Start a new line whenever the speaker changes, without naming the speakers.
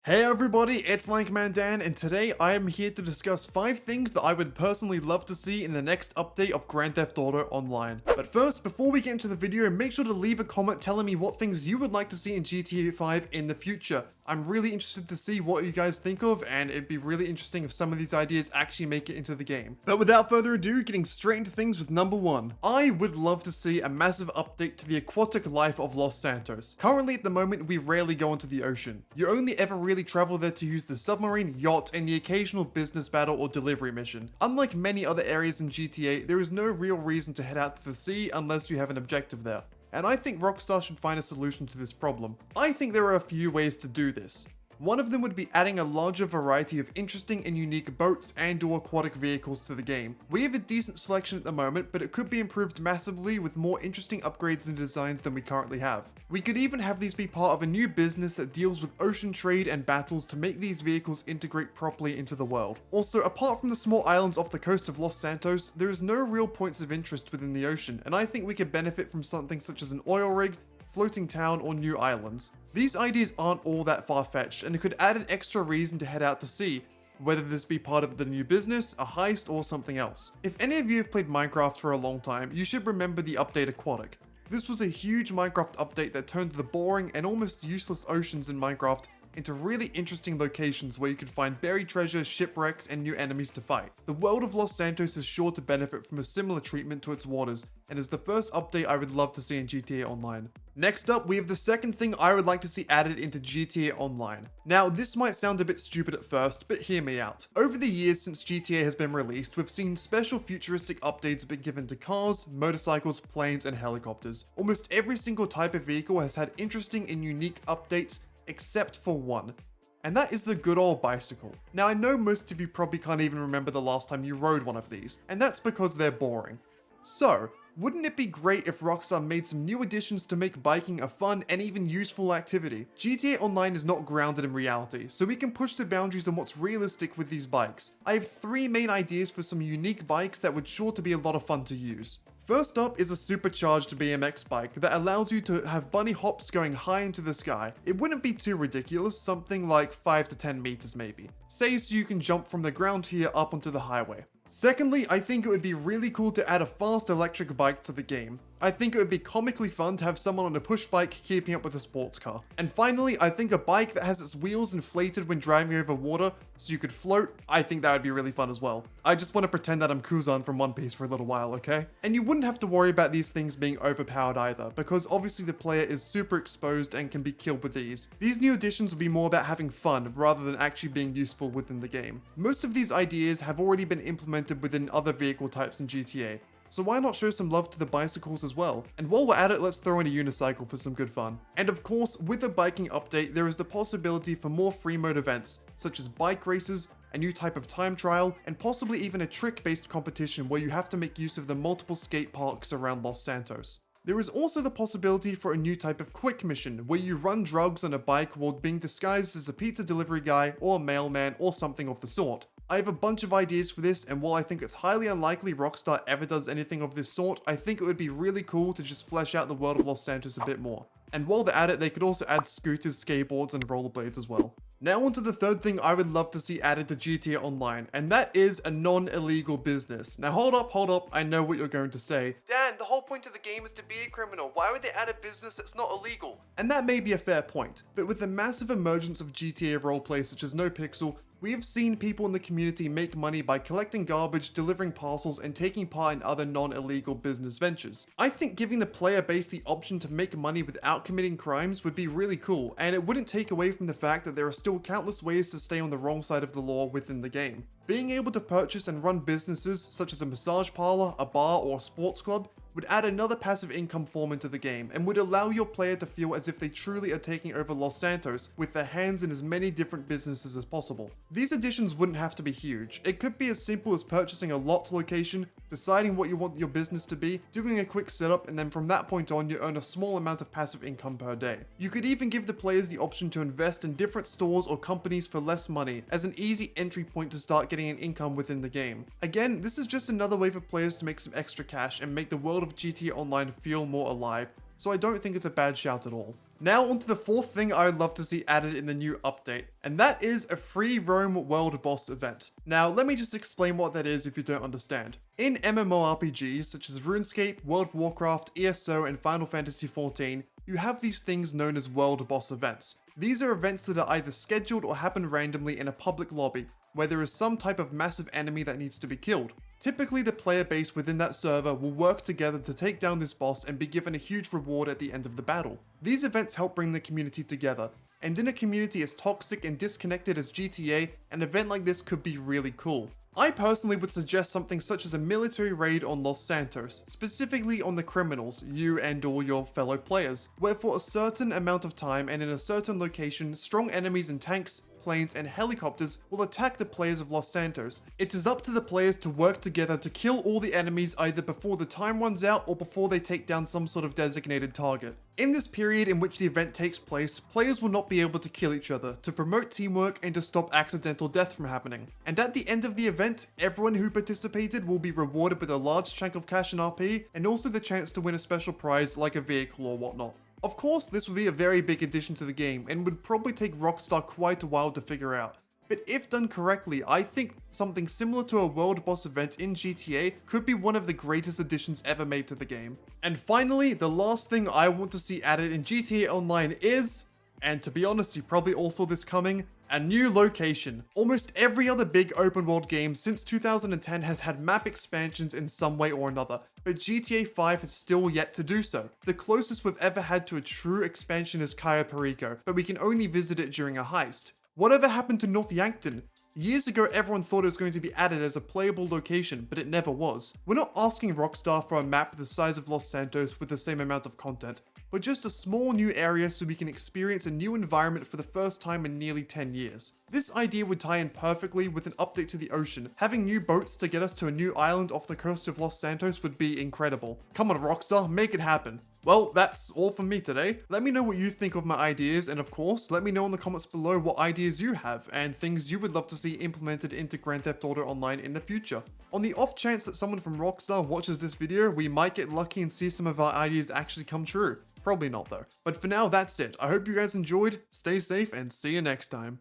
Hey everybody, it's lankmandan, and today I am here to discuss 5 things that I would personally love to see in the next update of Grand Theft Auto Online. But first, before we get into the video, make sure to leave a comment telling me what things you would like to see in GTA 5 in the future. I'm really interested to see what you guys think of, and it'd be really interesting if some of these ideas actually make it into the game. But without further ado, getting straight into things with number 1. I would love to see a massive update to the aquatic life of Los Santos. Currently at the moment, we rarely go into the ocean. You only ever really travel there to use the submarine, yacht, and the occasional business battle or delivery mission. Unlike many other areas in GTA, there is no real reason to head out to the sea unless you have an objective there. And I think Rockstar should find a solution to this problem. I think there are a few ways to do this. One of them would be adding a larger variety of interesting and unique boats and/or aquatic vehicles to the game. We have a decent selection at the moment, but it could be improved massively with more interesting upgrades and designs than we currently have. We could even have these be part of a new business that deals with ocean trade and battles to make these vehicles integrate properly into the world. Also, apart from the small islands off the coast of Los Santos, there is no real points of interest within the ocean, and I think we could benefit from something such as an oil rig, floating town, or new islands. These ideas aren't all that far-fetched, and it could add an extra reason to head out to sea, whether this be part of the new business, a heist, or something else. If any of you have played Minecraft for a long time, you should remember the update Aquatic. This was a huge Minecraft update that turned the boring and almost useless oceans in Minecraft into really interesting locations where you could find buried treasure, shipwrecks, and new enemies to fight. The world of Los Santos is sure to benefit from a similar treatment to its waters, and is the first update I would love to see in GTA Online. Next up, we have the second thing I would like to see added into GTA Online. Now, this might sound a bit stupid at first, but hear me out. Over the years since GTA has been released, we've seen special futuristic updates being given to cars, motorcycles, planes, and helicopters. Almost every single type of vehicle has had interesting and unique updates, except for one. And that is the good old bicycle. Now, I know most of you probably can't even remember the last time you rode one of these, and that's because they're boring. So, wouldn't it be great if Rockstar made some new additions to make biking a fun and even useful activity? GTA Online is not grounded in reality, so we can push the boundaries on what's realistic with these bikes. I have 3 main ideas for some unique bikes that would sure to be a lot of fun to use. First up is a supercharged BMX bike that allows you to have bunny hops going high into the sky. It wouldn't be too ridiculous, something like 5 to 10 meters maybe. Say so you can jump from the ground here up onto the highway. Secondly, I think it would be really cool to add a fast electric bike to the game. I think it would be comically fun to have someone on a push bike keeping up with a sports car. And finally, I think a bike that has its wheels inflated when driving over water so you could float, I think that would be really fun as well. I just want to pretend that I'm Kuzan from One Piece for a little while, okay? And you wouldn't have to worry about these things being overpowered either, because obviously the player is super exposed and can be killed with ease. These new additions will be more about having fun rather than actually being useful within the game. Most of these ideas have already been implemented within other vehicle types in GTA. So why not show some love to the bicycles as well? And while we're at it, let's throw in a unicycle for some good fun. And of course, with a biking update, there is the possibility for more free mode events, such as bike races, a new type of time trial, and possibly even a trick-based competition where you have to make use of the multiple skate parks around Los Santos. There is also the possibility for a new type of quick mission, where you run drugs on a bike while being disguised as a pizza delivery guy or a mailman or something of the sort. I have a bunch of ideas for this, and while I think it's highly unlikely Rockstar ever does anything of this sort, I think it would be really cool to just flesh out the world of Los Santos a bit more. And while they're at it, they could also add scooters, skateboards, and rollerblades as well. Now onto the third thing I would love to see added to GTA Online, and that is a non-illegal business. Now hold up, I know what you're going to say. Dan, the whole point of the game is to be a criminal. Why would they add a business that's not illegal? And that may be a fair point, but with the massive emergence of GTA roleplay such as NoPixel, we have seen people in the community make money by collecting garbage, delivering parcels, and taking part in other non-illegal business ventures. I think giving the player base the option to make money without committing crimes would be really cool, and it wouldn't take away from the fact that there are still countless ways to stay on the wrong side of the law within the game. Being able to purchase and run businesses such as a massage parlor, a bar, or a sports club would add another passive income form into the game and would allow your player to feel as if they truly are taking over Los Santos with their hands in as many different businesses as possible. These additions wouldn't have to be huge. It could be as simple as purchasing a lot location, deciding what you want your business to be, doing a quick setup, and then from that point on you earn a small amount of passive income per day. You could even give the players the option to invest in different stores or companies for less money as an easy entry point to start getting an income within the game. Again, this is just another way for players to make some extra cash and make the world of GTA Online feel more alive, so I don't think it's a bad shout at all. Now onto the fourth thing I would love to see added in the new update, and that is a free roam world boss event. Now let me just explain what that is if you don't understand. In MMORPGs such as RuneScape, World of Warcraft, ESO, and Final Fantasy XIV, you have these things known as world boss events. These are events that are either scheduled or happen randomly in a public lobby, where there is some type of massive enemy that needs to be killed. Typically, the player base within that server will work together to take down this boss and be given a huge reward at the end of the battle. These events help bring the community together, and in a community as toxic and disconnected as GTA, an event like this could be really cool. I personally would suggest something such as a military raid on Los Santos, specifically on the criminals, you and all your fellow players, where for a certain amount of time and in a certain location, strong enemies and tanks, planes, and helicopters will attack the players of Los Santos. It is up to the players to work together to kill all the enemies either before the time runs out or before they take down some sort of designated target. In this period in which the event takes place, players will not be able to kill each other, to promote teamwork and to stop accidental death from happening. And at the end of the event, everyone who participated will be rewarded with a large chunk of cash and RP, and also the chance to win a special prize like a vehicle or whatnot. Of course, this would be a very big addition to the game, and would probably take Rockstar quite a while to figure out. But if done correctly, I think something similar to a world boss event in GTA could be one of the greatest additions ever made to the game. And finally, the last thing I want to see added in GTA Online is, and to be honest, you probably all saw this coming, a new location. Almost every other big open world game since 2010 has had map expansions in some way or another, but GTA 5 has still yet to do so. The closest we've ever had to a true expansion is Cayo Perico, but we can only visit it during a heist. Whatever happened to North Yankton? Years ago, everyone thought it was going to be added as a playable location, but it never was. We're not asking Rockstar for a map the size of Los Santos with the same amount of content, but just a small new area so we can experience a new environment for the first time in nearly 10 years. This idea would tie in perfectly with an update to the ocean. Having new boats to get us to a new island off the coast of Los Santos would be incredible. Come on Rockstar, make it happen. Well, that's all from me today. Let me know what you think of my ideas, and of course, let me know in the comments below what ideas you have and things you would love to see implemented into Grand Theft Auto Online in the future. On the off chance that someone from Rockstar watches this video, we might get lucky and see some of our ideas actually come true. Probably not though. But for now, that's it. I hope you guys enjoyed, stay safe, and see you next time.